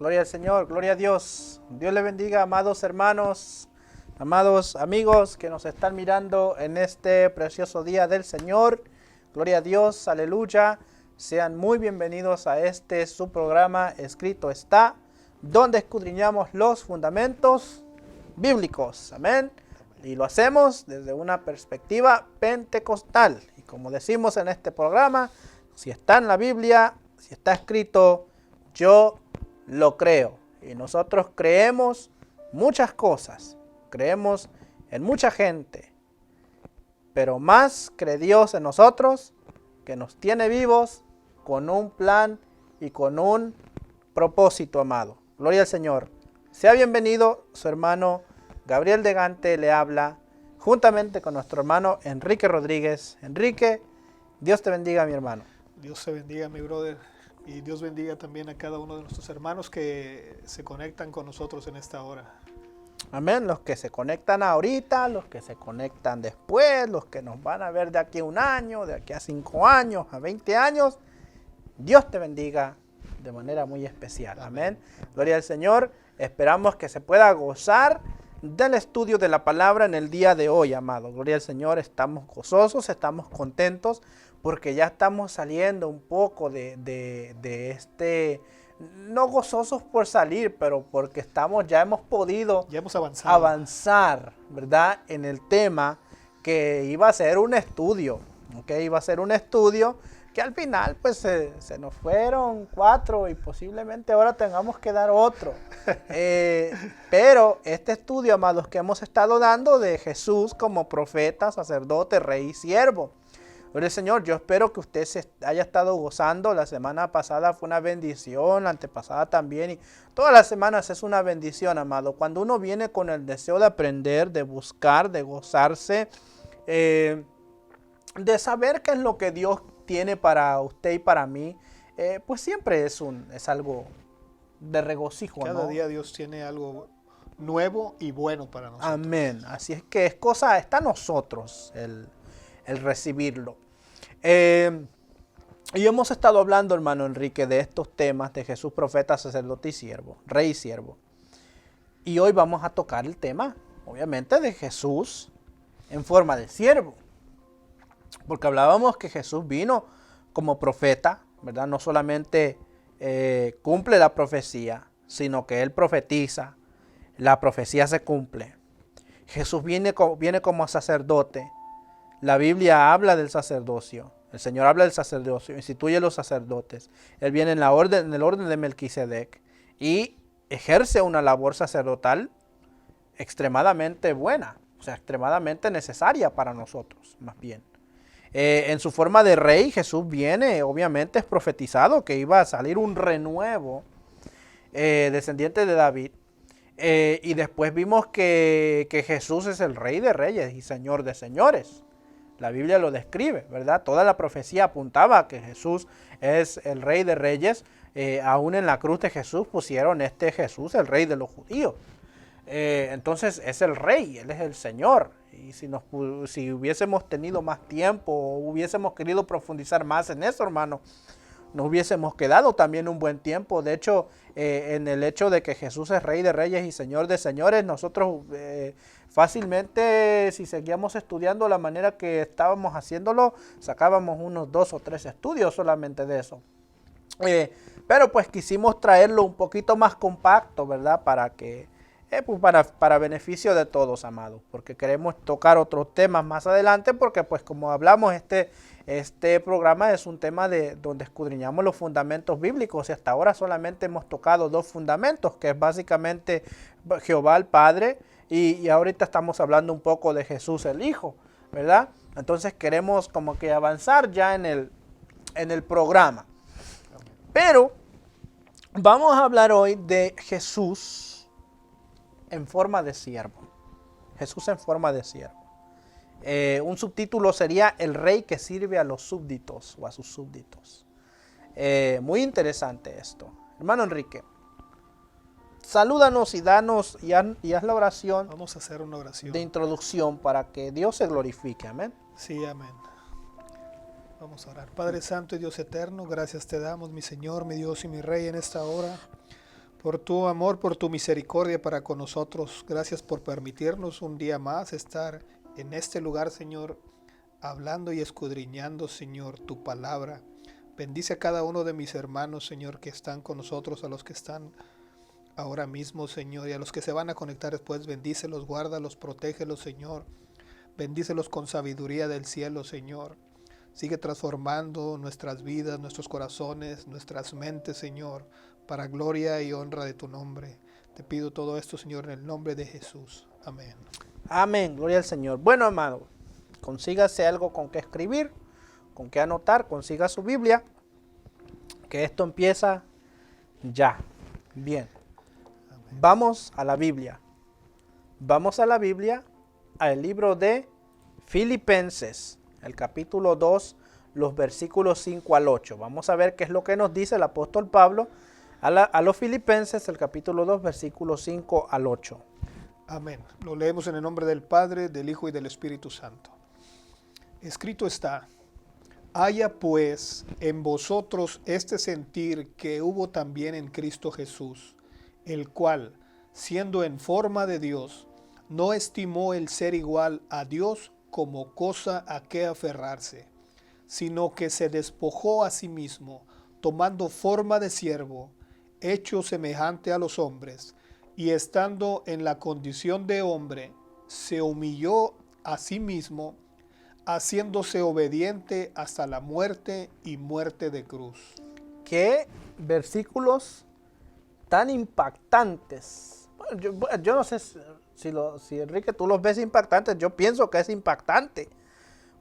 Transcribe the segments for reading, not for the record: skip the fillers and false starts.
Gloria al Señor, gloria a Dios. Dios le bendiga, amados hermanos, amados amigos que nos están mirando en este precioso día del Señor. Gloria a Dios, aleluya. Sean muy bienvenidos a este su programa Escrito Está, donde escudriñamos los fundamentos bíblicos. Amén. Y lo hacemos desde una perspectiva pentecostal. Y como decimos en este programa, si está en la Biblia, si está escrito, yo lo creo. Y nosotros creemos muchas cosas. Creemos en mucha gente. Pero más cree Dios en nosotros, que nos tiene vivos con un plan y con un propósito, amado. Gloria al Señor. Sea bienvenido, su hermano Gabriel de Gante le habla, juntamente con nuestro hermano Enrique Rodríguez. Enrique, Dios te bendiga, mi hermano. Dios te bendiga, mi brother, y Dios bendiga también a cada uno de nuestros hermanos que se conectan con nosotros en esta hora. Amén. Los que se conectan ahorita, los que se conectan después, los que nos van a ver de aquí a un año, de aquí a 5 años, a 20 años. Dios te bendiga de manera muy especial. Amén. Gloria al Señor. Esperamos que se pueda gozar del estudio de la palabra en el día de hoy, amado. Gloria al Señor. Estamos gozosos, estamos contentos porque ya estamos saliendo un poco de este... No gozosos por salir, pero porque ya hemos podido avanzar, ¿verdad? En el tema que iba a ser un estudio, ¿ok? Iba a ser un estudio que al final pues se nos fueron 4 y posiblemente ahora tengamos que dar otro. Pero este estudio, amados, que hemos estado dando de Jesús como profeta, sacerdote, rey y siervo. Gloria al Señor, yo espero que usted se haya estado gozando. La semana pasada fue una bendición, la antepasada también, y todas las semanas es una bendición, amado. Cuando uno viene con el deseo de aprender, de buscar, de gozarse, de saber qué es lo que Dios tiene para usted y para mí, pues siempre es algo de regocijo, ¿no? Cada día Dios tiene algo nuevo y bueno para nosotros. Amén. Así es que está a nosotros el recibirlo. Y hemos estado hablando, hermano Enrique, de estos temas de Jesús, profeta, sacerdote y siervo, rey y siervo. Y hoy vamos a tocar el tema, obviamente, de Jesús en forma de siervo. Porque hablábamos que Jesús vino como profeta, ¿verdad? No solamente cumple la profecía, sino que Él profetiza, la profecía se cumple. Jesús viene como sacerdote. La Biblia habla del sacerdocio. El Señor habla del sacerdocio, instituye los sacerdotes. Él viene en el orden de Melquisedec y ejerce una labor sacerdotal extremadamente buena, o sea, extremadamente necesaria para nosotros, más bien. En su forma de rey, Jesús viene, obviamente es profetizado que iba a salir un renuevo descendiente de David. Y después vimos que Jesús es el rey de reyes y señor de señores. La Biblia lo describe, ¿verdad? Toda la profecía apuntaba a que Jesús es el rey de reyes. Aún en la cruz de Jesús pusieron Jesús, el rey de los judíos. Entonces es el rey, Él es el Señor. Y si hubiésemos tenido más tiempo o hubiésemos querido profundizar más en eso, hermano, nos hubiésemos quedado también un buen tiempo. De hecho, en el hecho de que Jesús es Rey de Reyes y Señor de Señores, nosotros fácilmente, si seguíamos estudiando la manera que estábamos haciéndolo, sacábamos unos 2 o 3 estudios solamente de eso. Pero pues quisimos traerlo un poquito más compacto, ¿verdad? Para beneficio de todos, amados. Porque queremos tocar otros temas más adelante, porque pues como hablamos, este programa es un tema donde escudriñamos los fundamentos bíblicos y hasta ahora solamente hemos tocado 2 fundamentos, que es básicamente Jehová el Padre y ahorita estamos hablando un poco de Jesús el Hijo, ¿verdad? Entonces queremos como que avanzar ya en el programa. Pero vamos a hablar hoy de Jesús en forma de siervo. Jesús en forma de siervo. Un subtítulo sería el rey que sirve a los súbditos o a sus súbditos. Muy interesante esto. Hermano Enrique, salúdanos y haz la oración. Vamos a hacer una oración de introducción para que Dios se glorifique. Amén. Sí, amén. Vamos a orar. Padre Santo y Dios eterno, gracias te damos, mi Señor, mi Dios y mi Rey, en esta hora, por tu amor, por tu misericordia para con nosotros. Gracias por permitirnos un día más estar en este lugar, Señor, hablando y escudriñando, Señor, tu palabra. Bendice a cada uno de mis hermanos, Señor, que están con nosotros, a los que están ahora mismo, Señor, y a los que se van a conectar después. Bendícelos, guárdalos, protégelos, Señor. Bendícelos con sabiduría del cielo, Señor. Sigue transformando nuestras vidas, nuestros corazones, nuestras mentes, Señor, para gloria y honra de tu nombre. Te pido todo esto, Señor, en el nombre de Jesús. Amén. Amén, gloria al Señor. Bueno, hermano, consígase algo con que escribir, con que anotar, consiga su Biblia, que esto empieza ya. Bien, Amén. vamos a la Biblia. Vamos a la Biblia, al libro de Filipenses, el capítulo 2, los versículos 5 al 8. Vamos a ver qué es lo que nos dice el apóstol Pablo a los Filipenses, el capítulo 2, versículos 5 al 8. Amén. Lo leemos en el nombre del Padre, del Hijo y del Espíritu Santo. Escrito está: haya pues en vosotros este sentir que hubo también en Cristo Jesús, el cual, siendo en forma de Dios, no estimó el ser igual a Dios como cosa a que aferrarse, sino que se despojó a sí mismo, tomando forma de siervo, hecho semejante a los hombres, y estando en la condición de hombre, se humilló a sí mismo, haciéndose obediente hasta la muerte y muerte de cruz. Qué versículos tan impactantes. Bueno, yo no sé si Enrique tú los ves impactantes. Yo pienso que es impactante,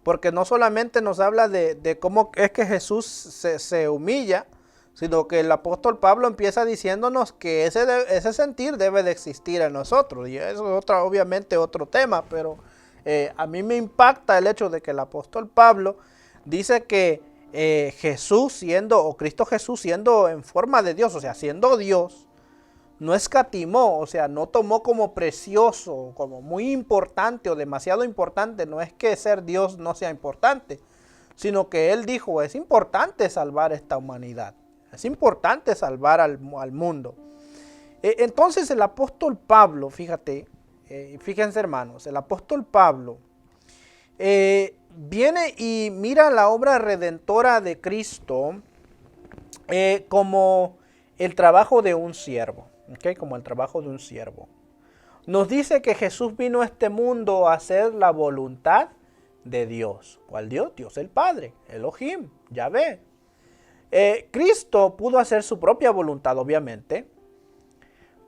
porque no solamente nos habla de cómo es que Jesús se humilla, sino que el apóstol Pablo empieza diciéndonos que ese sentir debe de existir en nosotros. Y eso es obviamente otro tema, pero a mí me impacta el hecho de que el apóstol Pablo dice que Cristo Jesús siendo en forma de Dios, o sea, siendo Dios, no escatimó, o sea, no tomó como precioso, como muy importante o demasiado importante. No es que ser Dios no sea importante, sino que Él dijo, es importante salvar esta humanidad, es importante salvar al mundo. Entonces el apóstol Pablo, fíjense hermanos, el apóstol Pablo viene y mira la obra redentora de Cristo como el trabajo de un siervo. ¿Okay? Como el trabajo de un siervo. Nos dice que Jesús vino a este mundo a hacer la voluntad de Dios. ¿Cuál Dios? Dios el Padre, Elohim, Yahvé. Cristo pudo hacer su propia voluntad, obviamente,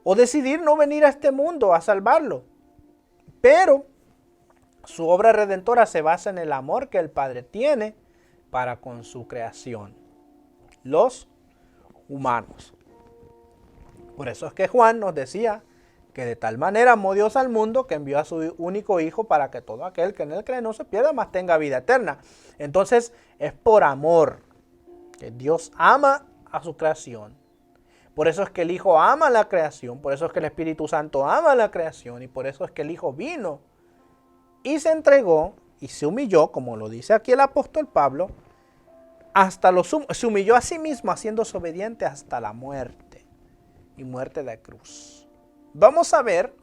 o decidir no venir a este mundo a salvarlo. Pero su obra redentora se basa en el amor que el Padre tiene para con su creación, los humanos. Por eso es que Juan nos decía que de tal manera amó Dios al mundo que envió a su único Hijo para que todo aquel que en él cree no se pierda, mas tenga vida eterna. Entonces es por amor que Dios ama a su creación. Por eso es que el Hijo ama la creación, por eso es que el Espíritu Santo ama la creación y por eso es que el Hijo vino y se entregó y se humilló, como lo dice aquí el apóstol Pablo, hasta lo sumo. Se humilló a sí mismo haciéndose obediente hasta la muerte. Y muerte de cruz. Vamos a ver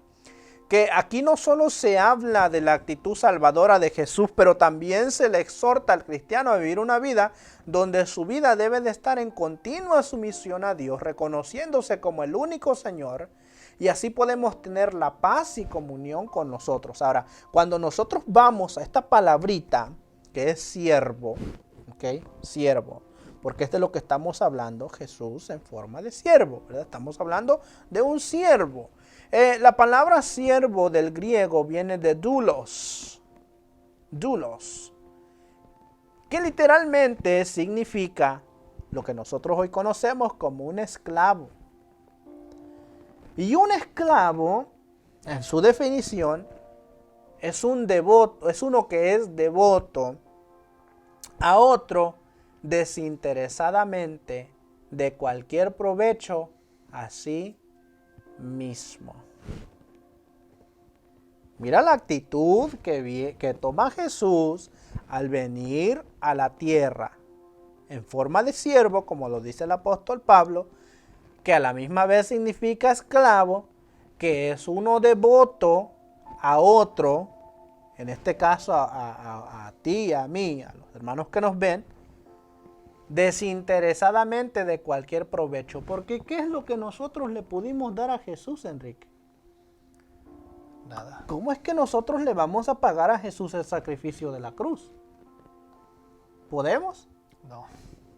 que aquí no solo se habla de la actitud salvadora de Jesús, pero también se le exhorta al cristiano a vivir una vida donde su vida debe de estar en continua sumisión a Dios, reconociéndose como el único Señor, y así podemos tener la paz y comunión con nosotros. Ahora, cuando nosotros vamos a esta palabrita que es siervo, ¿ok? Siervo. Porque es de lo que estamos hablando, Jesús en forma de siervo, ¿verdad? Estamos hablando de un siervo. La palabra siervo del griego viene de doulos. Doulos. Que literalmente significa lo que nosotros hoy conocemos como un esclavo. Y un esclavo, en su definición, es un devoto, es uno que es devoto a otro desinteresadamente de cualquier provecho a sí mismo. Mira la actitud que toma Jesús al venir a la tierra en forma de siervo, como lo dice el apóstol Pablo, que a la misma vez significa esclavo, que es uno devoto a otro, en este caso a ti, a mí, a los hermanos que nos ven, desinteresadamente de cualquier provecho. Porque ¿qué es lo que nosotros le pudimos dar a Jesús, Enrique? Nada. ¿Cómo es que nosotros le vamos a pagar a Jesús el sacrificio de la cruz? ¿Podemos? No,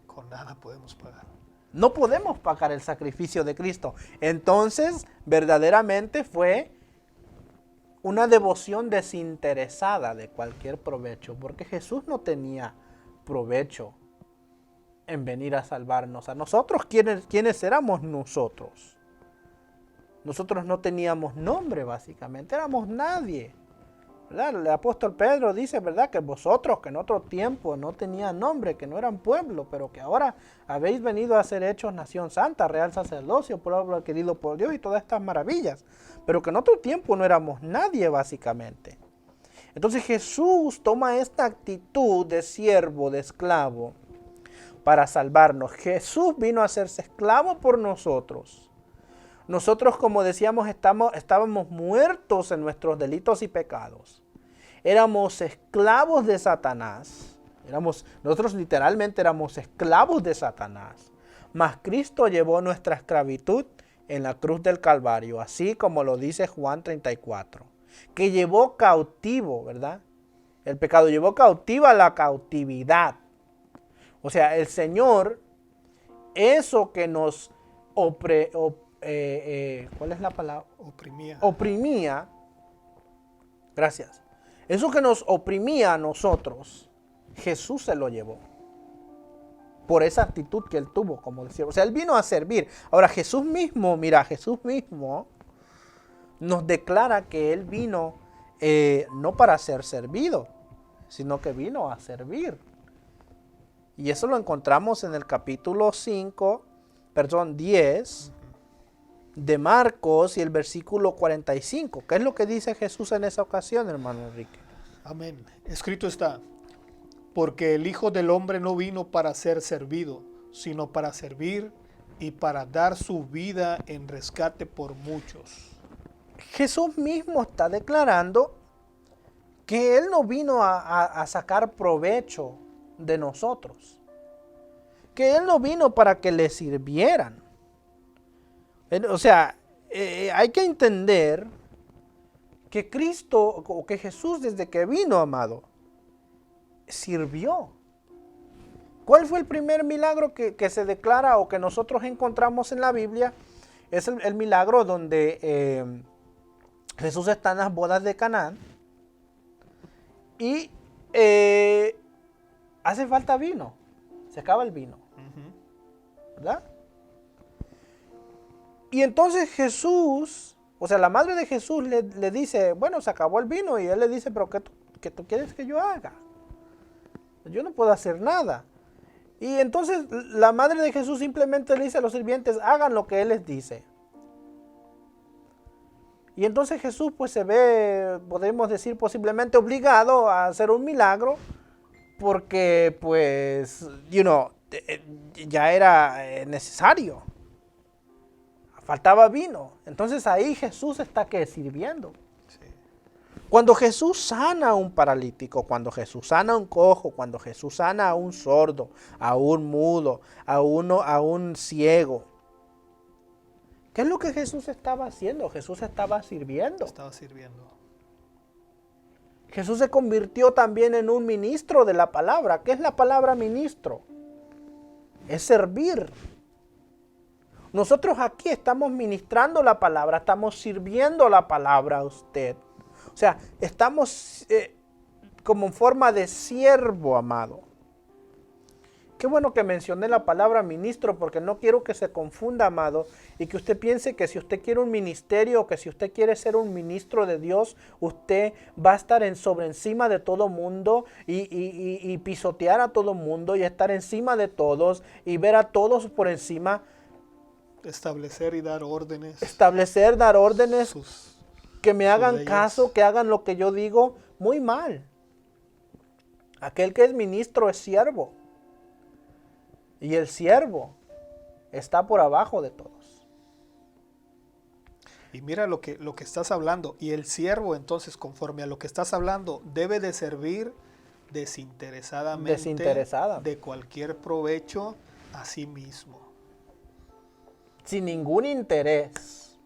con nada podemos pagar. No podemos pagar el sacrificio de Cristo. Entonces, verdaderamente fue una devoción desinteresada de cualquier provecho, porque Jesús no tenía provecho en venir a salvarnos a nosotros. ¿Quiénes éramos nosotros? Nosotros no teníamos nombre, básicamente, éramos nadie. ¿Verdad? El apóstol Pedro dice, ¿verdad?, que vosotros que en otro tiempo no tenían nombre, que no eran pueblo, pero que ahora habéis venido a ser hechos nación santa, real sacerdocio, pueblo adquirido por Dios y todas estas maravillas, pero que en otro tiempo no éramos nadie, básicamente. Entonces Jesús toma esta actitud de siervo, de esclavo, para salvarnos. Jesús vino a hacerse esclavo por nosotros. Nosotros, como decíamos, estábamos muertos en nuestros delitos y pecados. Éramos esclavos de Satanás. Nosotros literalmente éramos esclavos de Satanás. Mas Cristo llevó nuestra esclavitud en la cruz del Calvario, así como lo dice Juan 34. Que llevó cautivo, ¿verdad? El pecado llevó cautiva la cautividad. O sea, el Señor, eso que nos ¿cuál es la palabra? Oprimía. Gracias. Eso que nos oprimía a nosotros, Jesús se lo llevó. Por esa actitud que él tuvo, como decía. O sea, él vino a servir. Ahora, Jesús mismo nos declara que él vino no para ser servido, sino que vino a servir. Y eso lo encontramos en el capítulo 10 de Marcos y el versículo 45. ¿Qué es lo que dice Jesús en esa ocasión, hermano Enrique? Amén. Escrito está, porque el Hijo del Hombre no vino para ser servido, sino para servir y para dar su vida en rescate por muchos. Jesús mismo está declarando que Él no vino a sacar provecho de nosotros. Que Él no vino para que le sirvieran. O sea, hay que entender que Cristo, o que Jesús desde que vino, amado, sirvió. ¿Cuál fue el primer milagro que se declara o que nosotros encontramos en la Biblia? Es el milagro donde Jesús está en las bodas de Canaán y hace falta vino, se acaba el vino, ¿verdad? Y entonces Jesús, o sea, la madre de Jesús le dice, bueno, se acabó el vino, y él le dice, pero ¿qué tú quieres que yo haga? Yo no puedo hacer nada. Y entonces la madre de Jesús simplemente le dice a los sirvientes, hagan lo que él les dice. Y entonces Jesús pues se ve, podemos decir, posiblemente obligado a hacer un milagro, porque pues, ya era necesario. Faltaba vino. Entonces ahí Jesús está sirviendo. Sí. Cuando Jesús sana a un paralítico, cuando Jesús sana a un cojo, cuando Jesús sana a un sordo, a un mudo, a un ciego, ¿qué es lo que Jesús estaba haciendo? Jesús estaba sirviendo. Jesús se convirtió también en un ministro de la palabra. ¿Qué es la palabra ministro? Es servir. Nosotros aquí estamos ministrando la palabra, estamos sirviendo la palabra a usted. O sea, estamos como en forma de siervo, amado. Qué bueno que mencioné la palabra ministro, porque no quiero que se confunda, amado, y que usted piense que si usted quiere un ministerio o que si usted quiere ser un ministro de Dios, usted va a estar sobre encima de todo mundo y pisotear a todo mundo y estar encima de todos y ver a todos por encima. Establecer y dar órdenes. Que me hagan leyes. caso, que hagan lo que yo digo. Muy mal. Aquel que es ministro es siervo. Y el siervo está por abajo de todos. Y mira lo que estás hablando. Y el siervo, entonces, conforme a lo que estás hablando, debe de servir desinteresadamente de cualquier provecho a sí mismo. Sin ningún interés.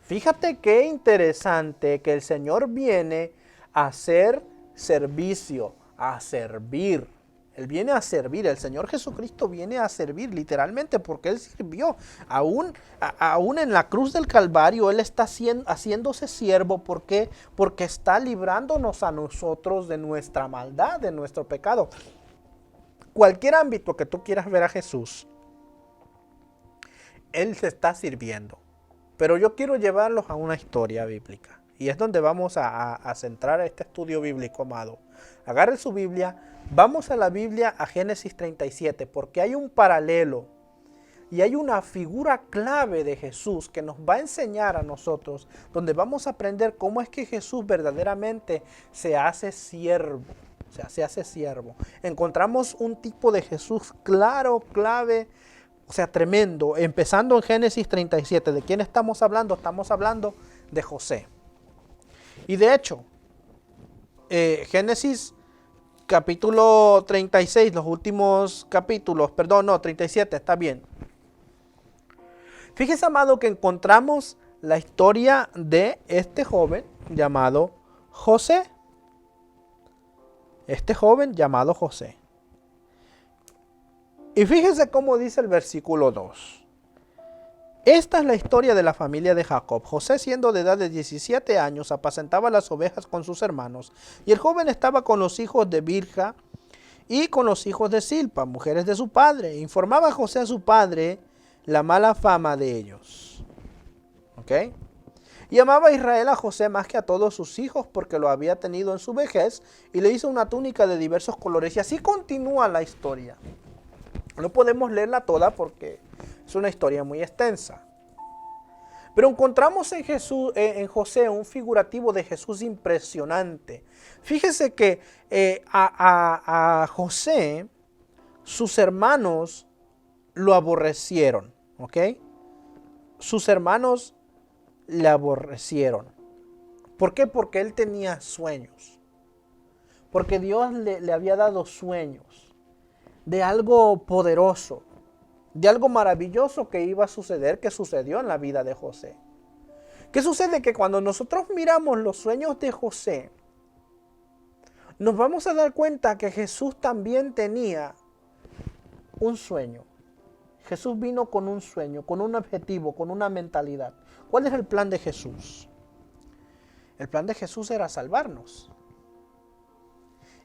Fíjate qué interesante que el Señor viene a hacer servicio, a servir. Él viene a servir, el Señor Jesucristo viene a servir literalmente porque Él sirvió. Aún en la cruz del Calvario, Él está haciéndose siervo. ¿Por qué? Porque está librándonos a nosotros de nuestra maldad, de nuestro pecado. Cualquier ámbito que tú quieras ver a Jesús, Él se está sirviendo. Pero yo quiero llevarlos a una historia bíblica. Y es donde vamos a centrar este estudio bíblico, amado. Agarre su Biblia, vamos a la Biblia, a Génesis 37, porque hay un paralelo y hay una figura clave de Jesús que nos va a enseñar a nosotros, donde vamos a aprender cómo es que Jesús verdaderamente se hace siervo. O sea, se hace siervo. Encontramos un tipo de Jesús claro, clave, o sea, tremendo. Empezando en Génesis 37, ¿de quién estamos hablando? Estamos hablando de José. Y de hecho, Génesis capítulo 36, los últimos capítulos, 37, está bien. Fíjese, amado, que encontramos la historia de este joven llamado José. Este joven llamado José. Y fíjese cómo dice el versículo 2. Esta es la historia de la familia de Jacob. José, siendo de edad de 17 años, apacentaba las ovejas con sus hermanos. Y el joven estaba con los hijos de Bilha y con los hijos de Silpa, mujeres de su padre. Informaba José a su padre la mala fama de ellos. ¿Ok? Y amaba a Israel a José más que a todos sus hijos, porque lo había tenido en su vejez, y le hizo una túnica de diversos colores. Y así continúa la historia. No podemos leerla toda porque es una historia muy extensa. Pero encontramos en José un figurativo de Jesús impresionante. Fíjese que a José, sus hermanos lo aborrecieron. ¿Ok? Sus hermanos le aborrecieron. ¿Por qué? Porque él tenía sueños. Porque Dios le había dado sueños de algo poderoso, de algo maravilloso que iba a suceder, que sucedió en la vida de José. ¿Qué sucede? Que cuando nosotros miramos los sueños de José, nos vamos a dar cuenta que Jesús también tenía un sueño. Jesús vino con un sueño, con un objetivo, con una mentalidad. ¿Cuál es el plan de Jesús? El plan de Jesús era salvarnos.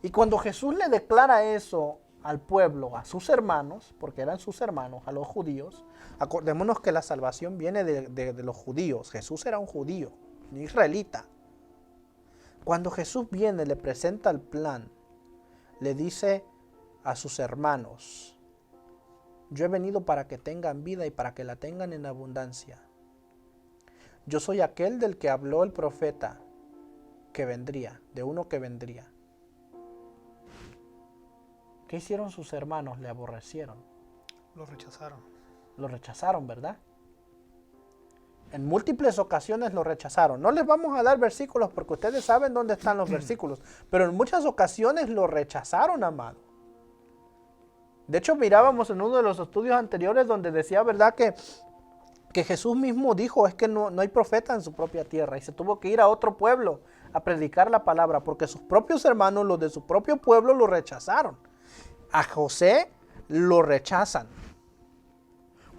Y cuando Jesús le declara eso al pueblo, a sus hermanos, porque eran sus hermanos, a los judíos, acordémonos que la salvación viene de los judíos. Jesús era un judío, un israelita. Cuando Jesús viene, le presenta el plan, le dice a sus hermanos: yo he venido para que tengan vida y para que la tengan en abundancia. Yo soy aquel del que habló el profeta que vendría, de uno que vendría. ¿Qué hicieron sus hermanos? Le aborrecieron. Lo rechazaron. Lo rechazaron, ¿verdad? En múltiples ocasiones lo rechazaron. No les vamos a dar versículos porque ustedes saben dónde están los versículos. Pero en muchas ocasiones lo rechazaron, amado. De hecho, mirábamos en uno de los estudios anteriores donde decía, ¿verdad?, que Jesús mismo dijo, es que no hay profeta en su propia tierra. Y se tuvo que ir a otro pueblo a predicar la palabra porque sus propios hermanos, los de su propio pueblo, lo rechazaron. A José lo rechazan.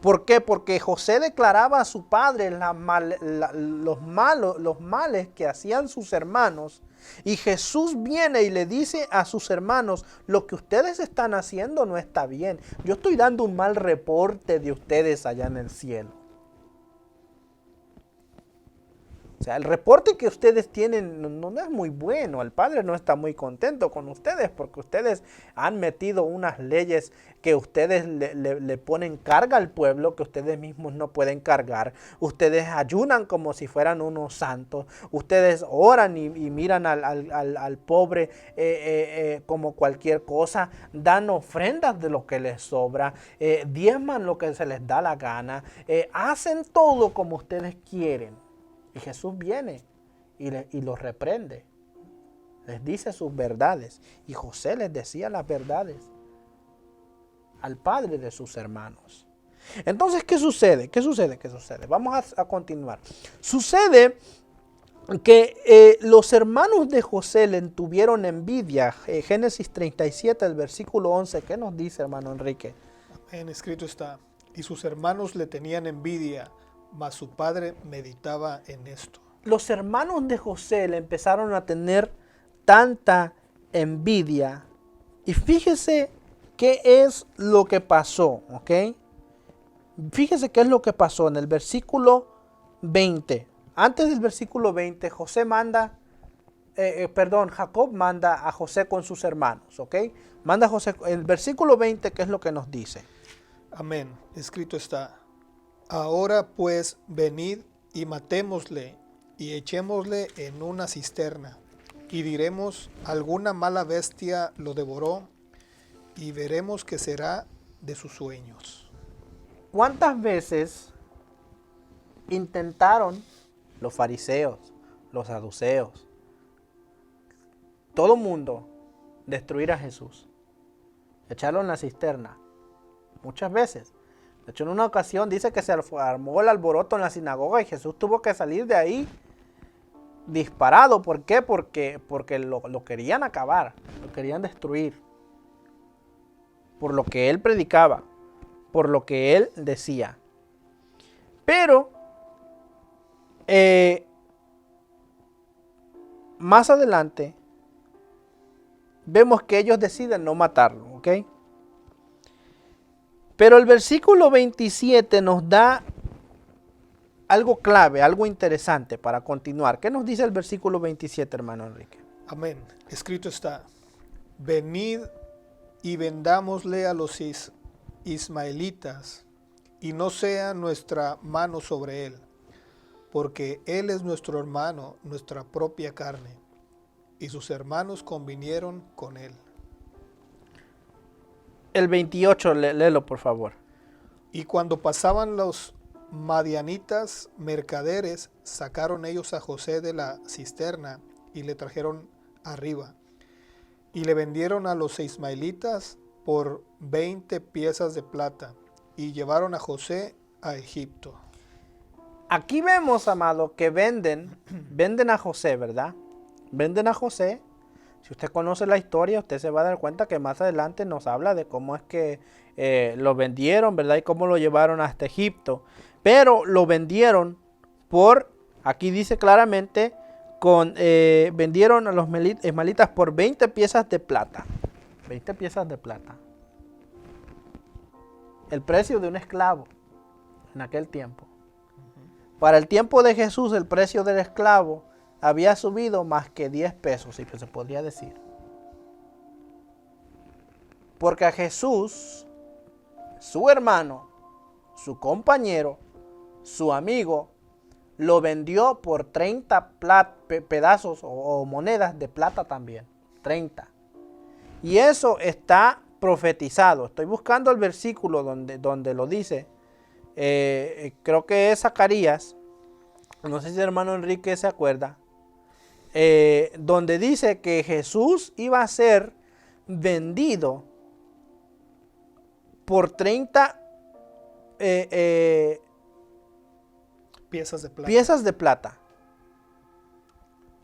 ¿Por qué? Porque José declaraba a su padre los males que hacían sus hermanos. Y Jesús viene y le dice a sus hermanos: lo que ustedes están haciendo no está bien. Yo estoy dando un mal reporte de ustedes allá en el cielo. O sea, el reporte que ustedes tienen no es muy bueno. El Padre no está muy contento con ustedes porque ustedes han metido unas leyes que ustedes le ponen carga al pueblo que ustedes mismos no pueden cargar. Ustedes ayunan como si fueran unos santos. Ustedes oran y miran al pobre como cualquier cosa. Dan ofrendas de lo que les sobra. Diezman lo que se les da la gana. Hacen todo como ustedes quieren. Y Jesús viene y los reprende. Les dice sus verdades. Y José les decía las verdades al padre de sus hermanos. Entonces, ¿qué sucede? ¿Qué sucede? ¿Qué sucede? Vamos a continuar. Sucede que los hermanos de José le tuvieron envidia. Génesis 37, el versículo 11. ¿Qué nos dice, hermano Enrique? En escrito está, y sus hermanos le tenían envidia, mas su padre meditaba en esto. Los hermanos de José le empezaron a tener tanta envidia. Y fíjese qué es lo que pasó, ¿ok? Fíjese qué es lo que pasó en el versículo 20. Antes del versículo 20, Jacob manda a José con sus hermanos, ¿ok? Manda a José, el versículo 20, ¿qué es lo que nos dice? Amén. Escrito está, ahora pues venid y matémosle y echémosle en una cisterna y diremos, alguna mala bestia lo devoró y veremos qué será de sus sueños. ¿Cuántas veces intentaron los fariseos, los saduceos, todo mundo destruir a Jesús? Echarlo en la cisterna. Muchas veces. De hecho, en una ocasión dice que se armó el alboroto en la sinagoga y Jesús tuvo que salir de ahí disparado. ¿Por qué? Porque lo querían acabar, lo querían destruir. Por lo que él predicaba, por lo que él decía. Pero, más adelante, vemos que ellos deciden no matarlo, ¿ok? Pero el versículo 27 nos da algo clave, algo interesante para continuar. ¿Qué nos dice el versículo 27, hermano Enrique? Amén. Escrito está, venid y vendámosle a los ismaelitas, y no sea nuestra mano sobre él, porque él es nuestro hermano, nuestra propia carne. Y sus hermanos convinieron con él. El 28, léelo por favor. Y cuando pasaban los madianitas mercaderes, sacaron ellos a José de la cisterna y le trajeron arriba. Y le vendieron a los ismaelitas por 20 piezas de plata y llevaron a José a Egipto. Aquí vemos, amado, que venden a José, ¿verdad? Venden a José. Si usted conoce la historia, usted se va a dar cuenta que más adelante nos habla de cómo es que lo vendieron, ¿verdad? Y cómo lo llevaron hasta Egipto. Pero lo vendieron por, aquí dice claramente, vendieron a los ismaelitas por 20 piezas de plata. 20 piezas de plata. El precio de un esclavo en aquel tiempo. Para el tiempo de Jesús, el precio del esclavo había subido más que 10 pesos, si se podría decir. Porque a Jesús, su hermano, su compañero, su amigo, lo vendió por 30 pedazos o monedas de plata también. 30. Y eso está profetizado. Estoy buscando el versículo donde lo dice. Creo que es Zacarías. No sé si el hermano Enrique se acuerda. Donde dice que Jesús iba a ser vendido por 30 piezas de plata. Piezas de plata.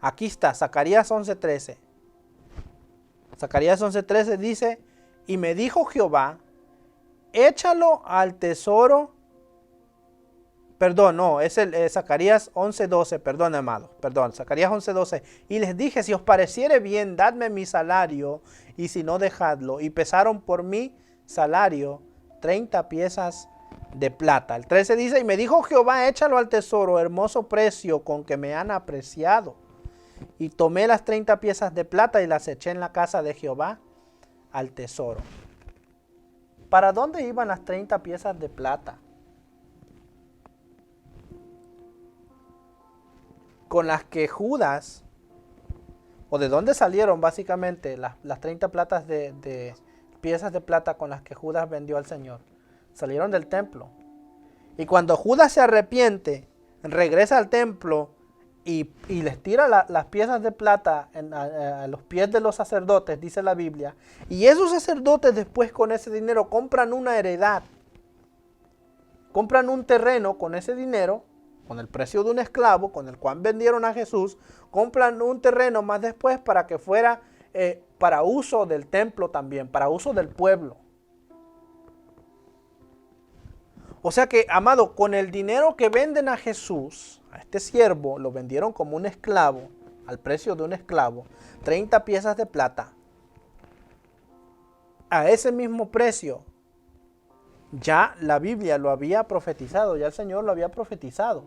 Aquí está, Zacarías 11:13. Zacarías 11:13 dice, y me dijo Jehová, échalo al tesoro. Perdón, no, es el Zacarías 11:12, perdón, amado, perdón, Zacarías 11:12. Y les dije, si os pareciere bien, dadme mi salario, y si no, dejadlo. Y pesaron por mi salario 30 piezas de plata. El 13 dice, y me dijo Jehová, échalo al tesoro, hermoso precio con que me han apreciado. Y tomé las 30 piezas de plata y las eché en la casa de Jehová al tesoro. ¿Para dónde iban las 30 piezas de plata? Con las que Judas, o de dónde salieron básicamente las 30 piezas de plata con las que Judas vendió al Señor. Salieron del templo. Y cuando Judas se arrepiente, regresa al templo y les tira las piezas de plata a los pies de los sacerdotes, dice la Biblia. Y esos sacerdotes después con ese dinero compran una heredad. Compran un terreno con ese dinero, con el precio de un esclavo, con el cual vendieron a Jesús. Compran un terreno más después para que fuera para uso del templo también, para uso del pueblo. O sea que, amado, con el dinero que venden a Jesús, a este siervo, lo vendieron como un esclavo, al precio de un esclavo, 30 piezas de plata. A ese mismo precio, ya la Biblia lo había profetizado, ya el Señor lo había profetizado,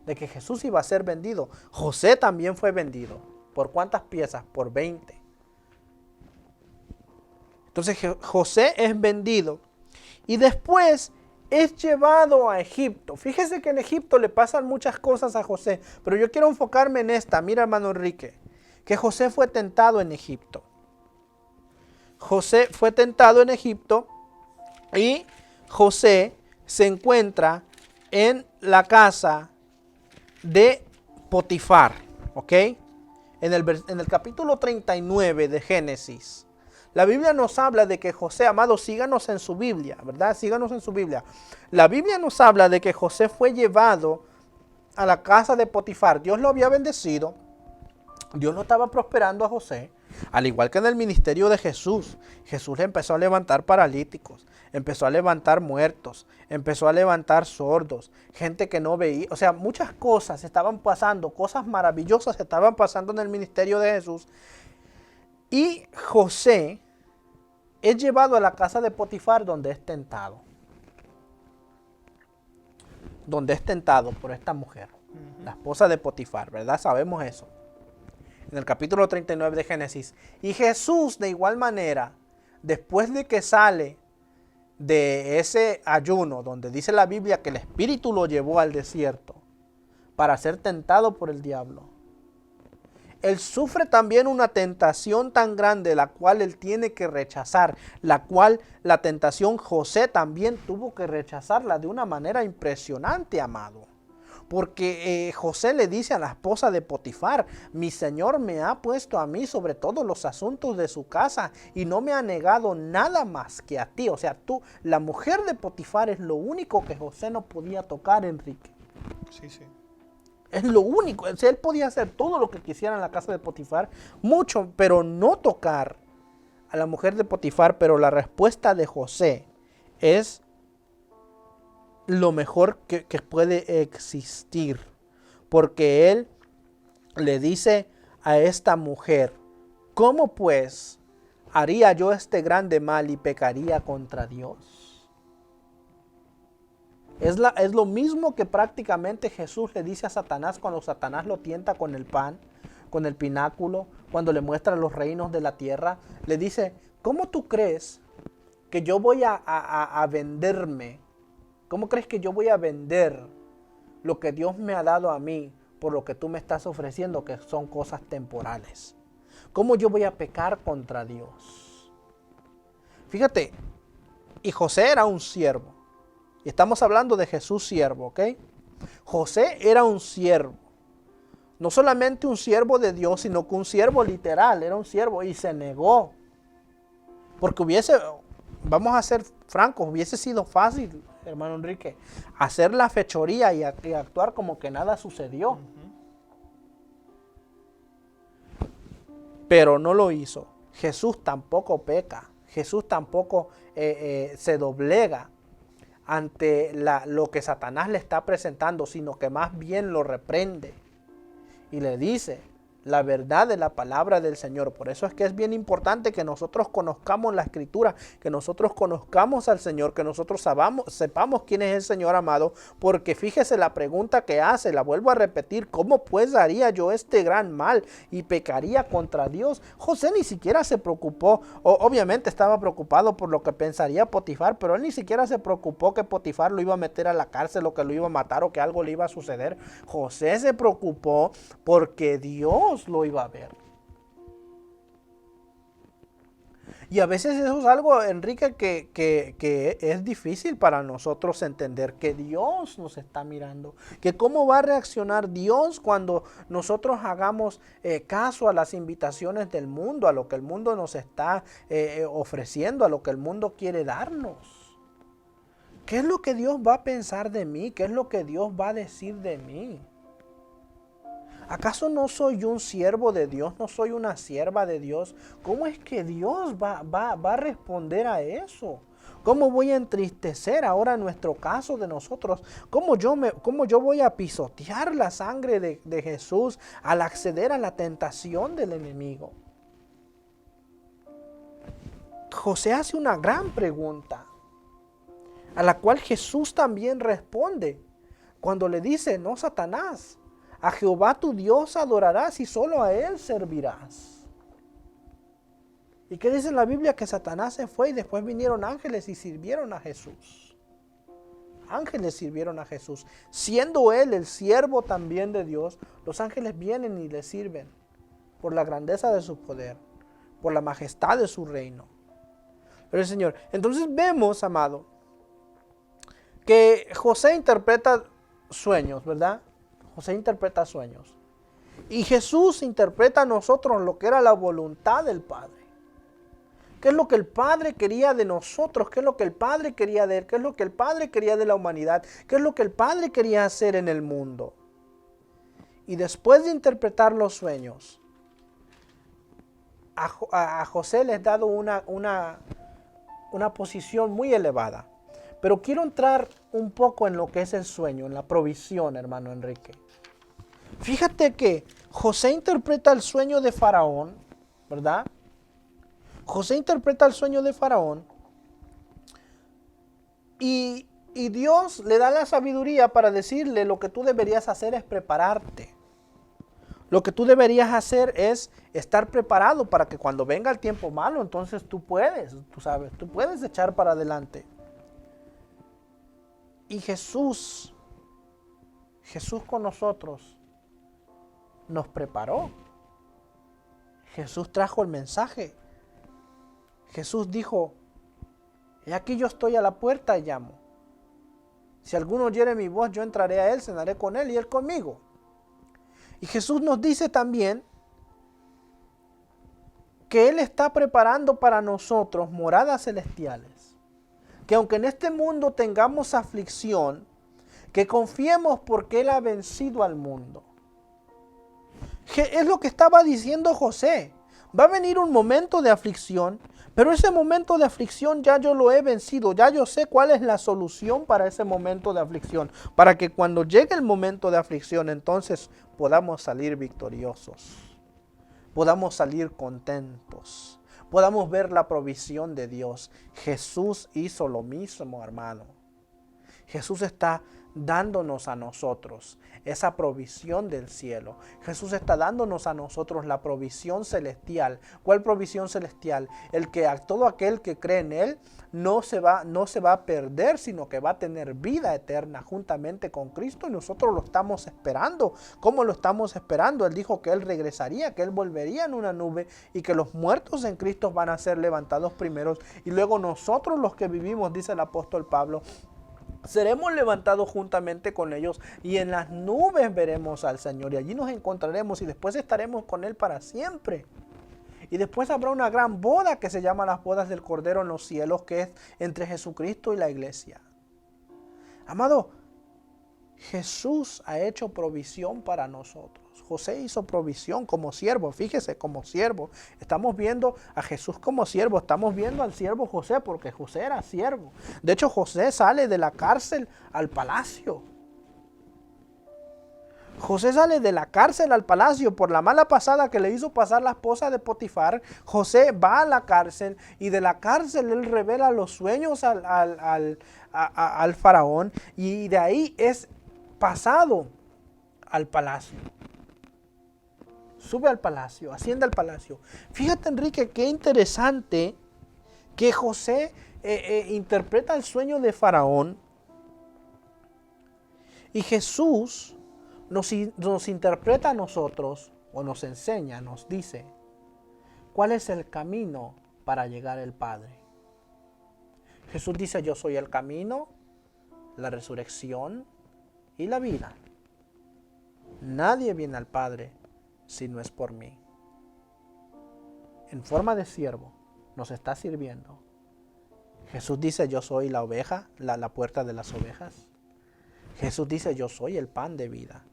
de que Jesús iba a ser vendido. José también fue vendido. ¿Por cuántas piezas? Por 20. Entonces José es vendido y después es llevado a Egipto. Fíjese que en Egipto le pasan muchas cosas a José, pero yo quiero enfocarme en esta. Mira, hermano Enrique, que José fue tentado en Egipto. José fue tentado en Egipto y José se encuentra en la casa de Potifar, ¿ok? En el capítulo 39 de Génesis. La Biblia nos habla de que José, amado, síganos en su Biblia, ¿verdad? Síganos en su Biblia. La Biblia nos habla de que José fue llevado a la casa de Potifar. Dios lo había bendecido. Dios lo estaba prosperando a José. Al igual que en el ministerio de Jesús. Jesús empezó a levantar paralíticos. Empezó a levantar muertos. Empezó a levantar sordos. Gente que no veía. O sea, muchas cosas estaban pasando. Cosas maravillosas estaban pasando en el ministerio de Jesús. Y José es llevado a la casa de Potifar donde es tentado. Donde es tentado por esta mujer, la esposa de Potifar, ¿verdad? Sabemos eso. En el capítulo 39 de Génesis. Y Jesús de igual manera, después de que sale de ese ayuno, donde dice la Biblia que el Espíritu lo llevó al desierto para ser tentado por el diablo. Él sufre también una tentación tan grande, la cual él tiene que rechazar, la cual la tentación José también tuvo que rechazarla de una manera impresionante, amado. Porque José le dice a la esposa de Potifar, mi Señor me ha puesto a mí sobre todos los asuntos de su casa y no me ha negado nada más que a ti. O sea, tú, la mujer de Potifar es lo único que José no podía tocar, Enrique. Sí, sí. Es lo único. O sea, él podía hacer todo lo que quisiera en la casa de Potifar, mucho, pero no tocar a la mujer de Potifar. Pero la respuesta de José es lo mejor que puede existir. Porque él le dice a esta mujer, ¿cómo pues haría yo este grande mal y pecaría contra Dios? Es lo mismo que prácticamente Jesús le dice a Satanás cuando Satanás lo tienta con el pan, con el pináculo, cuando le muestra los reinos de la tierra. Le dice, ¿cómo tú crees que yo voy a venderme? ¿Cómo crees que yo voy a vender lo que Dios me ha dado a mí por lo que tú me estás ofreciendo, que son cosas temporales? ¿Cómo yo voy a pecar contra Dios? Fíjate, y José era un siervo. Y estamos hablando de Jesús siervo, ¿ok? José era un siervo. No solamente un siervo de Dios, sino que un siervo literal. Era un siervo y se negó. Porque vamos a ser francos, hubiese sido fácil, hermano Enrique, hacer la fechoría y actuar como que nada sucedió. Pero no lo hizo. Jesús tampoco peca. Jesús tampoco se doblega ante lo que Satanás le está presentando, sino que más bien lo reprende y le dice, la verdad de la palabra del Señor. Por eso es que es bien importante que nosotros conozcamos la Escritura, que nosotros conozcamos al Señor, que nosotros sepamos quién es el Señor amado, porque fíjese la pregunta que hace, la vuelvo a repetir: ¿cómo pues haría yo este gran mal y pecaría contra Dios? José ni siquiera se preocupó, obviamente estaba preocupado por lo que pensaría Potifar, pero él ni siquiera se preocupó que Potifar lo iba a meter a la cárcel o que lo iba a matar o que algo le iba a suceder. José se preocupó porque Dios lo iba a ver. Y a veces eso es algo, Enrique, que es difícil para nosotros entender, que Dios nos está mirando, que cómo va a reaccionar Dios cuando nosotros hagamos caso a las invitaciones del mundo, a lo que el mundo nos está ofreciendo, a lo que el mundo quiere darnos. ¿Qué es lo que Dios va a pensar de mí? ¿Qué es lo que Dios va a decir de mí? ¿Acaso no soy yo un siervo de Dios? ¿No soy una sierva de Dios? ¿Cómo es que Dios va a responder a eso? ¿Cómo voy a entristecer ahora nuestro caso de nosotros? ¿Cómo yo voy a pisotear la sangre de Jesús al acceder a la tentación del enemigo? José hace una gran pregunta, a la cual Jesús también responde cuando le dice: no, Satanás, a Jehová tu Dios adorarás y solo a Él servirás. ¿Y qué dice la Biblia? Que Satanás se fue y después vinieron ángeles y sirvieron a Jesús. Ángeles sirvieron a Jesús. Siendo Él el siervo también de Dios, los ángeles vienen y le sirven por la grandeza de su poder, por la majestad de su reino. Pero el Señor, entonces vemos, amado, que José interpreta sueños, ¿verdad? José interpreta sueños. Y Jesús interpreta a nosotros lo que era la voluntad del Padre. ¿Qué es lo que el Padre quería de nosotros? ¿Qué es lo que el Padre quería de Él? ¿Qué es lo que el Padre quería de la humanidad? ¿Qué es lo que el Padre quería hacer en el mundo? Y después de interpretar los sueños, a José les ha dado una posición muy elevada. Pero quiero entrar un poco en lo que es el sueño, en la provisión, hermano Enrique. Fíjate que José interpreta el sueño de Faraón, ¿verdad? José interpreta el sueño de Faraón y Dios le da la sabiduría para decirle: lo que tú deberías hacer es prepararte. Lo que tú deberías hacer es estar preparado para que cuando venga el tiempo malo, entonces tú puedes echar para adelante. Y Jesús con nosotros nos preparó. Jesús trajo el mensaje. Jesús dijo: he aquí yo estoy a la puerta y llamo. Si alguno oyere mi voz, yo entraré a él, cenaré con él y él conmigo. Y Jesús nos dice también que Él está preparando para nosotros moradas celestiales. Que aunque en este mundo tengamos aflicción, que confiemos porque Él ha vencido al mundo. Es lo que estaba diciendo José. Va a venir un momento de aflicción, pero ese momento de aflicción ya yo lo he vencido. Ya yo sé cuál es la solución para ese momento de aflicción. Para que cuando llegue el momento de aflicción, entonces podamos salir victoriosos. Podamos salir contentos. Podamos ver la provisión de Dios. Jesús hizo lo mismo, hermano. Jesús está dándonos a nosotros esa provisión del cielo. Jesús está dándonos a nosotros la provisión celestial. ¿Cuál provisión celestial? El que a todo aquel que cree en Él no se va a perder, sino que va a tener vida eterna juntamente con Cristo, y nosotros lo estamos esperando. ¿Cómo lo estamos esperando? Él dijo que Él regresaría, que Él volvería en una nube y que los muertos en Cristo van a ser levantados primeros, y luego nosotros los que vivimos, dice el apóstol Pablo, seremos levantados juntamente con ellos y en las nubes veremos al Señor y allí nos encontraremos y después estaremos con Él para siempre. Y después habrá una gran boda que se llama las bodas del Cordero en los cielos, que es entre Jesucristo y la iglesia. Amado, Jesús ha hecho provisión para nosotros. José hizo provisión como siervo, fíjese, como siervo. Estamos viendo a Jesús como siervo, estamos viendo al siervo José, porque José era siervo. De hecho, José sale de la cárcel al palacio. José sale de la cárcel al palacio por la mala pasada que le hizo pasar la esposa de Potifar. José va a la cárcel y de la cárcel él revela los sueños al faraón y de ahí es pasado al palacio. Sube al palacio, asciende al palacio. Fíjate, Enrique, qué interesante que José interpreta el sueño de Faraón y Jesús nos interpreta a nosotros o nos enseña, nos dice cuál es el camino para llegar al Padre. Jesús dice, yo soy el camino, la resurrección y la vida. Nadie viene al Padre si no es por mí. En forma de siervo nos está sirviendo. Jesús dice, yo soy la oveja, la puerta de las ovejas. Jesús dice, yo soy el pan de vida.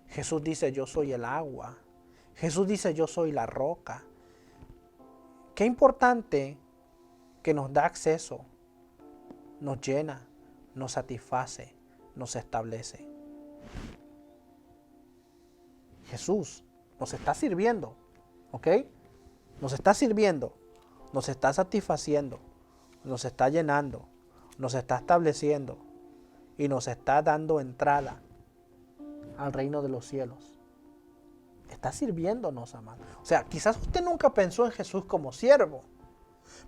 Jesús dice, yo soy el agua. Jesús dice, yo soy la roca. Qué importante que nos da acceso, nos llena, nos satisface, nos establece. Jesús nos está sirviendo, ¿ok? Nos está sirviendo, nos está satisfaciendo, nos está llenando, nos está estableciendo y nos está dando entrada al reino de los cielos. Está sirviéndonos, amado. O sea, quizás usted nunca pensó en Jesús como siervo,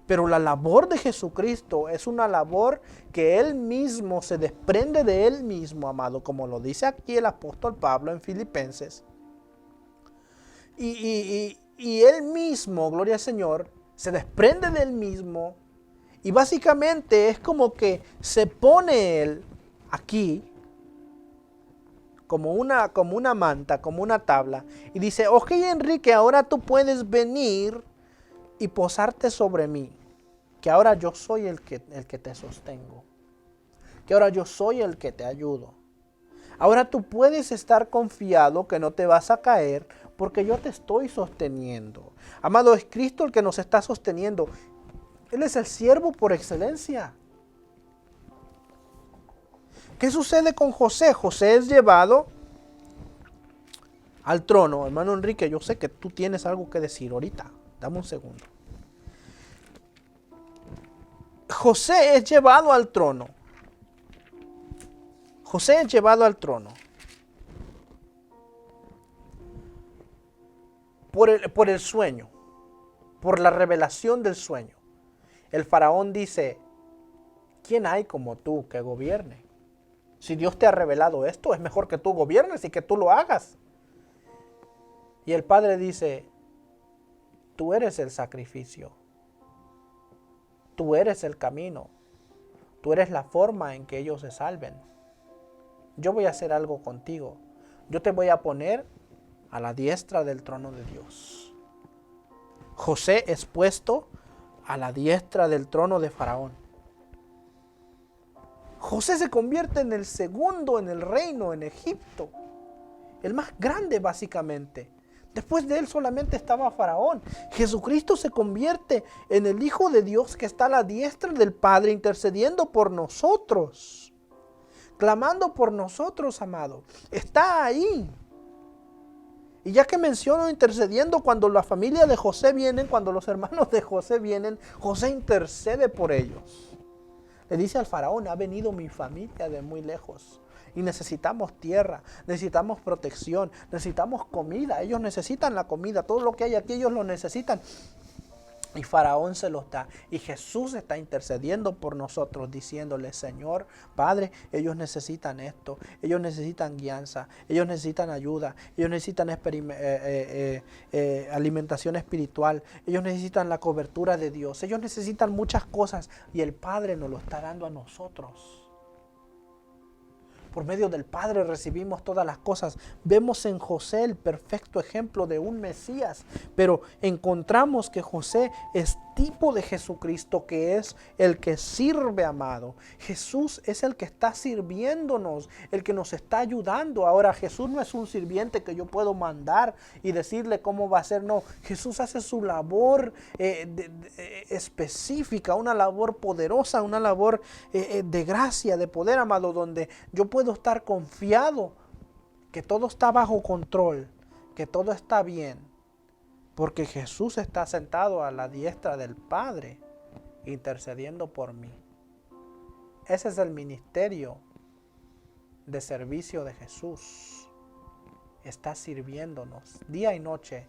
pero la labor de Jesucristo es una labor que Él mismo se desprende de Él mismo, amado, como lo dice aquí el apóstol Pablo en Filipenses. Y Él mismo, gloria al Señor, se desprende de Él mismo y básicamente es como que se pone Él aquí como una manta, como una tabla y dice, ok, Enrique, ahora tú puedes venir y posarte sobre mí, que ahora yo soy el que te sostengo, que ahora yo soy el que te ayudo. Ahora tú puedes estar confiado que no te vas a caer porque yo te estoy sosteniendo. Amado, es Cristo el que nos está sosteniendo. Él es el siervo por excelencia. ¿Qué sucede con José? José es llevado al trono. Hermano Enrique, yo sé que tú tienes algo que decir ahorita. Dame un segundo. José es llevado al trono. José es llevado al trono. Por el sueño. Por la revelación del sueño. El faraón dice, ¿quién hay como tú que gobierne? Si Dios te ha revelado esto, es mejor que tú gobiernes y que tú lo hagas. Y el Padre dice, tú eres el sacrificio. Tú eres el camino. Tú eres la forma en que ellos se salven. Yo voy a hacer algo contigo. Yo te voy a poner a la diestra del trono de Dios. José es puesto a la diestra del trono de Faraón. José se convierte en el segundo en el reino en Egipto. El más grande básicamente. Después de él solamente estaba Faraón. Jesucristo se convierte en el Hijo de Dios que está a la diestra del Padre intercediendo por nosotros. Clamando por nosotros, amado. Está ahí. Y ya que menciono intercediendo, cuando la familia de José vienen, cuando los hermanos de José vienen, José intercede por ellos. Le dice al faraón, ha venido mi familia de muy lejos y necesitamos tierra, necesitamos protección, necesitamos comida. Ellos necesitan la comida, todo lo que hay aquí ellos lo necesitan. Y Faraón se los da. Y Jesús está intercediendo por nosotros, diciéndole, Señor, Padre, ellos necesitan esto. Ellos necesitan guianza. Ellos necesitan ayuda. Ellos necesitan alimentación espiritual. Ellos necesitan la cobertura de Dios. Ellos necesitan muchas cosas. Y el Padre nos lo está dando a nosotros. Por medio del Padre recibimos todas las cosas. Vemos en José el perfecto ejemplo de un Mesías, pero encontramos que José es tipo de Jesucristo, que es el que sirve, amado. Jesús es el que está sirviéndonos, el que nos está ayudando. Ahora, Jesús no es un sirviente que yo puedo mandar y decirle cómo va a ser. No, Jesús hace su labor específica, una labor poderosa, una labor de gracia, de poder, amado, donde yo puedo estar confiado que todo está bajo control, que todo está bien, porque Jesús está sentado a la diestra del Padre, intercediendo por mí. Ese es el ministerio de servicio de Jesús. Está sirviéndonos día y noche,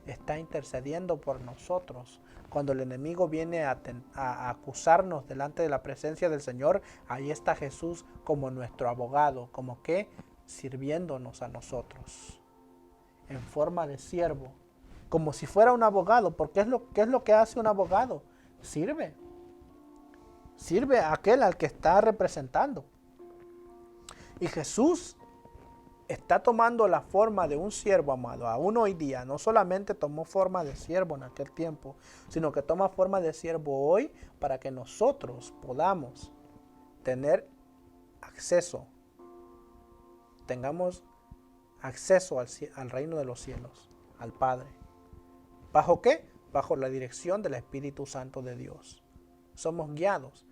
está intercediendo por nosotros. Cuando el enemigo viene a acusarnos delante de la presencia del Señor, ahí está Jesús como nuestro abogado, como que sirviéndonos a nosotros, en forma de siervo, como si fuera un abogado, porque ¿qué es lo que hace un abogado? Sirve a aquel al que está representando. Y Jesús está tomando la forma de un siervo, amado, aún hoy día. No solamente tomó forma de siervo en aquel tiempo, sino que toma forma de siervo hoy para que nosotros podamos tener acceso, tengamos acceso al reino de los cielos, al Padre. ¿Bajo qué? Bajo la dirección del Espíritu Santo de Dios. Somos guiados.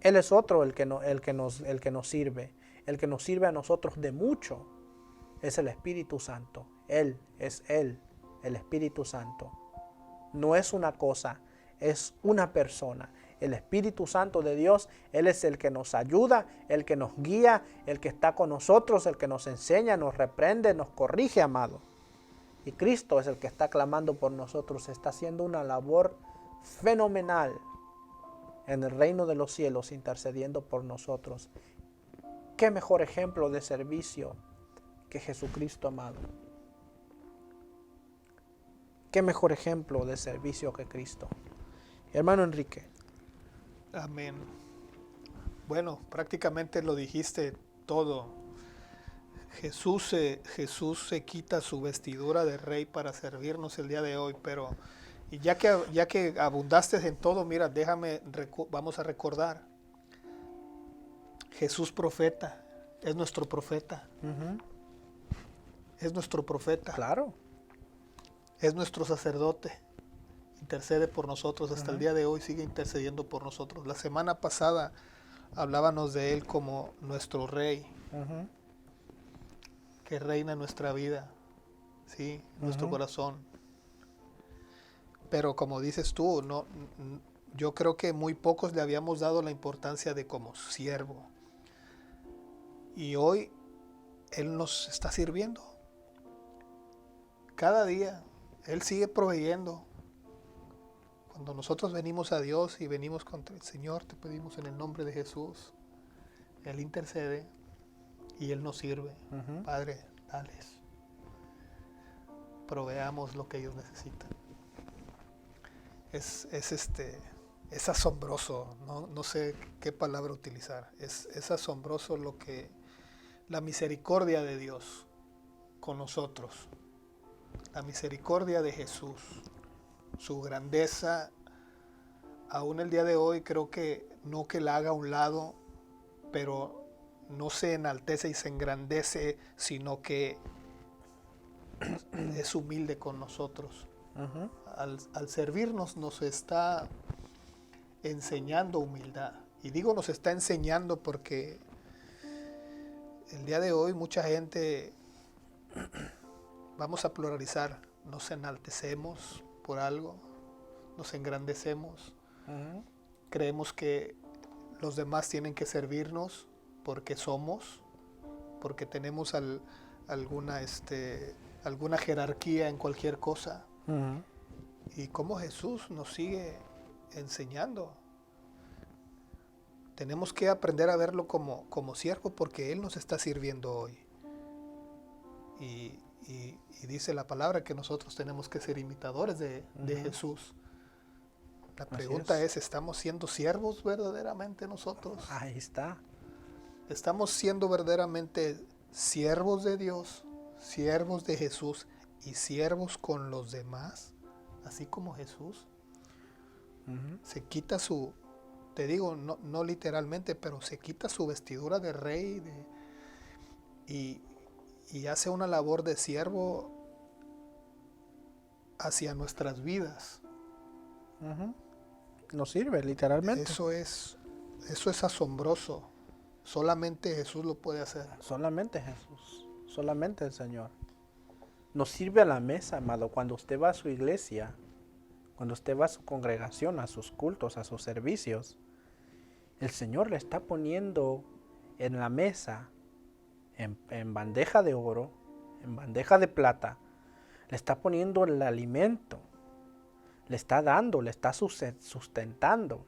Él es otro el que nos sirve. El que nos sirve a nosotros de mucho es el Espíritu Santo. Él, el Espíritu Santo. No es una cosa, es una persona. El Espíritu Santo de Dios, Él es el que nos ayuda, el que nos guía, el que está con nosotros, el que nos enseña, nos reprende, nos corrige, amado. Y Cristo es el que está clamando por nosotros, está haciendo una labor fenomenal en el reino de los cielos, intercediendo por nosotros. ¿Qué mejor ejemplo de servicio que Jesucristo, amado? ¿Qué mejor ejemplo de servicio que Cristo? Hermano Enrique. Amén. Bueno, prácticamente lo dijiste todo. Jesús se quita su vestidura de rey para servirnos el día de hoy, pero y ya que abundaste en todo, mira, vamos a recordar. Jesús profeta, es nuestro profeta. Uh-huh. Es nuestro profeta. Claro. Es nuestro sacerdote. Intercede por nosotros. Hasta el día de hoy sigue intercediendo por nosotros. La semana pasada hablábamos de Él como nuestro Rey. Uh-huh. Que reina en nuestra vida. Sí, nuestro corazón. Pero como dices tú, yo creo que muy pocos le habíamos dado la importancia de como siervo. Y hoy Él nos está sirviendo. Cada día Él sigue proveyendo. Cuando nosotros venimos a Dios y venimos contra el Señor, te pedimos en el nombre de Jesús, Él intercede y Él nos sirve. Uh-huh. Padre, dales. Proveamos lo que ellos necesitan. Es asombroso, no sé qué palabra utilizar. Es asombroso la misericordia de Dios con nosotros. La misericordia de Jesús, su grandeza, aún el día de hoy creo que no que la haga a un lado, pero no se enaltece y se engrandece, sino que es humilde con nosotros. Uh-huh. Al servirnos nos está enseñando humildad. Y digo nos está enseñando porque el día de hoy mucha gente, vamos a pluralizar, nos enaltecemos por algo, nos engrandecemos, uh-huh. Creemos que los demás tienen que servirnos porque somos, porque tenemos alguna jerarquía en cualquier cosa. Uh-huh. Y como Jesús nos sigue enseñando. Tenemos que aprender a verlo como siervo porque Él nos está sirviendo hoy. Y dice la palabra que nosotros tenemos que ser imitadores de Jesús. La pregunta es, ¿estamos siendo siervos verdaderamente nosotros? Ahí está. ¿Estamos siendo verdaderamente siervos de Dios, siervos de Jesús y siervos con los demás? Así como Jesús. Uh-huh. Se quita te digo, no literalmente, pero se quita su vestidura de rey y hace una labor de siervo hacia nuestras vidas. Uh-huh. Nos sirve, literalmente. Eso es asombroso. Solamente Jesús lo puede hacer. Solamente Jesús. solamente el Señor. Nos sirve a la mesa, amado, cuando usted va a su iglesia, cuando usted va a su congregación, a sus cultos, a sus servicios. El Señor le está poniendo en la mesa, en bandeja de oro, en bandeja de plata, le está poniendo el alimento, le está dando, le está sustentando.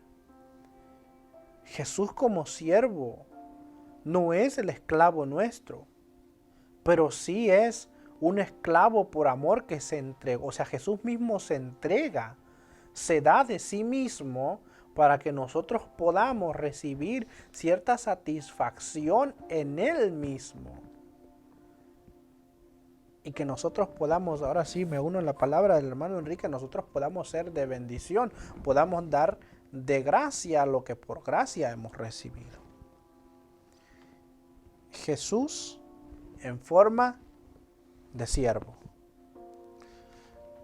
Jesús como siervo no es el esclavo nuestro, pero sí es un esclavo por amor que se entregó. O sea, Jesús mismo se entrega, se da de sí mismo para que nosotros podamos recibir cierta satisfacción en Él mismo. Y que nosotros podamos, ahora sí me uno en la palabra del hermano Enrique, nosotros podamos ser de bendición, podamos dar de gracia lo que por gracia hemos recibido. Jesús en forma de siervo.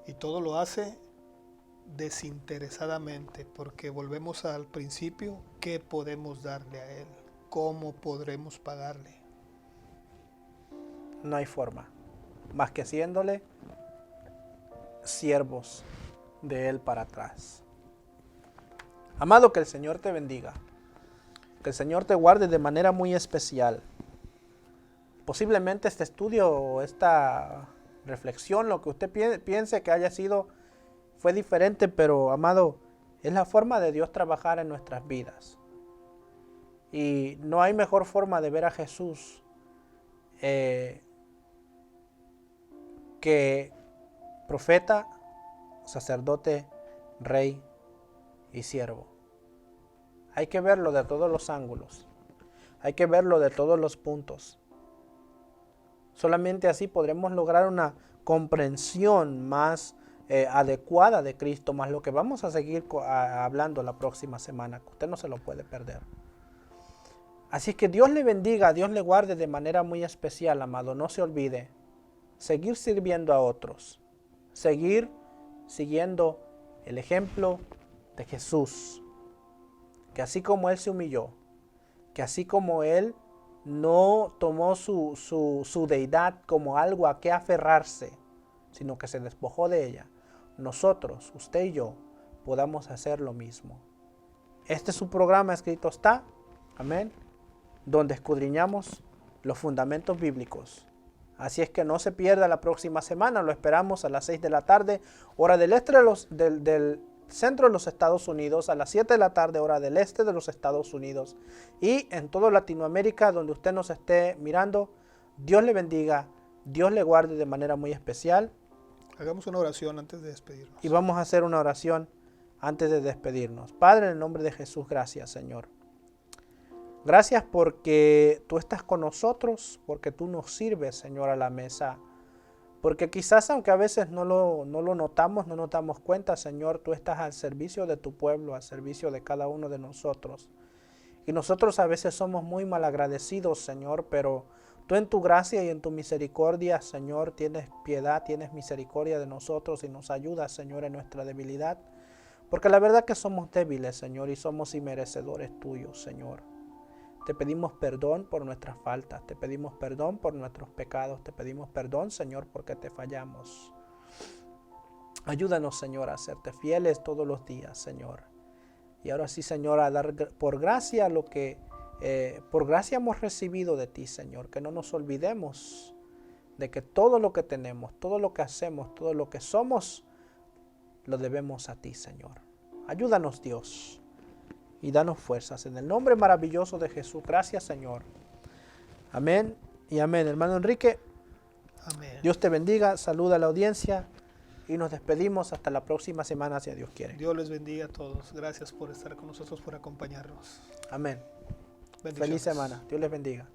Y todo lo hace desinteresadamente, porque volvemos al principio, ¿qué podemos darle a Él? ¿Cómo podremos pagarle? No hay forma, más que haciéndole siervos de Él para atrás. Amado, que el Señor te bendiga, que el Señor te guarde de manera muy especial. Posiblemente este estudio o esta reflexión, lo que usted piense que haya sido, fue diferente, pero amado, es la forma de Dios trabajar en nuestras vidas. Y no hay mejor forma de ver a Jesús que profeta, sacerdote, rey y siervo. Hay que verlo de todos los ángulos. Hay que verlo de todos los puntos. Solamente así podremos lograr una comprensión más adecuada de Cristo, más lo que vamos a seguir hablando la próxima semana, que usted no se lo puede perder. Así que Dios le bendiga, Dios le guarde de manera muy especial, amado. No se olvide, seguir sirviendo a otros, seguir siguiendo el ejemplo de Jesús, que así como Él se humilló, que así como Él no tomó su deidad como algo a que aferrarse, sino que se despojó de ella, nosotros, usted y yo, podamos hacer lo mismo. Este es su programa, escrito está, amén, donde escudriñamos los fundamentos bíblicos. Así es que no se pierda la próxima semana, lo esperamos a las 6 de la tarde, hora del este del centro de los Estados Unidos, a las 7 de la tarde, hora del este de los Estados Unidos, y en toda Latinoamérica, donde usted nos esté mirando. Dios le bendiga, Dios le guarde de manera muy especial. Hagamos una oración antes de despedirnos. Y vamos a hacer una oración antes de despedirnos. Padre, en el nombre de Jesús, gracias, Señor. Gracias porque tú estás con nosotros, porque tú nos sirves, Señor, a la mesa. Porque quizás, aunque a veces no lo notamos, no nos damos cuenta, Señor, tú estás al servicio de tu pueblo, al servicio de cada uno de nosotros. Y nosotros a veces somos muy malagradecidos, Señor, pero tú en tu gracia y en tu misericordia, Señor, tienes piedad, tienes misericordia de nosotros y nos ayudas, Señor, en nuestra debilidad. Porque la verdad que somos débiles, Señor, y somos inmerecedores tuyos, Señor. Te pedimos perdón por nuestras faltas, te pedimos perdón por nuestros pecados, te pedimos perdón, Señor, porque te fallamos. Ayúdanos, Señor, a serte fieles todos los días, Señor. Y ahora sí, Señor, a dar por gracia lo que por gracia hemos recibido de ti, Señor. Que no nos olvidemos de que todo lo que tenemos, todo lo que hacemos, todo lo que somos, lo debemos a ti, Señor. Ayúdanos, Dios. Y danos fuerzas. En el nombre maravilloso de Jesús. Gracias, Señor. Amén y amén. Hermano Enrique, Amén. Dios te bendiga. Saluda a la audiencia. Y nos despedimos hasta la próxima semana, si Dios quiere. Dios les bendiga a todos. Gracias por estar con nosotros, por acompañarnos. Amén. Bendiciones. Feliz semana. Dios les bendiga.